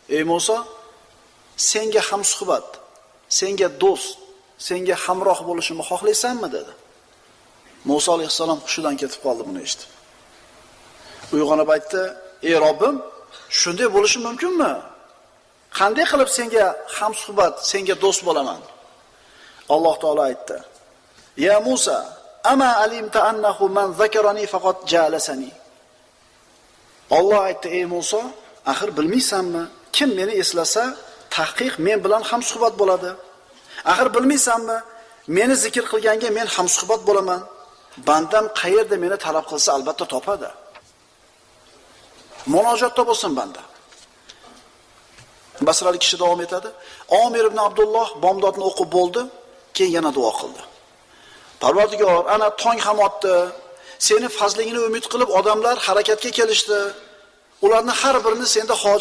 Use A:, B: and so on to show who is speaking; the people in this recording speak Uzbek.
A: Ey Musa, senga hamsuhbat, senga do'st, senga hamroh bo'lishimni xohlaysanmi dedi. Musa alayhissalom hushidan ketib qoldi buni eshitib. Uyg'onib aytdi: "Ey Robbim, shunday bo'lishi mumkinmi? Qanday qilib senga hamsuhbat, senga do'st bo'laman?" Alloh taolo aytdi: "Ya Musa, ama alimta annahu man zakarani faqat jalasani." Alloh aytdi: "Ey Musa, axir bilmaysanmi? Kim meni eslasa, tahqiq men bilan ham suhbat bo'ladi. Axir bilmaysanmi? Meni zikr qilganga men ham suhbat bo'laman. Bandam qayerda meni talab qilsa, albatta topadi." Munojotda bo'lsin banda. Basrali kishi davom etadi. Omir ibn Abdulloh bomdodni o'qib bo'ldi, keyin yana duo qildi. Parvardigor, ana tong ham otdi. Seni fazligini umid qilib odamlar harakatga kelishdi. Ularni har birini senda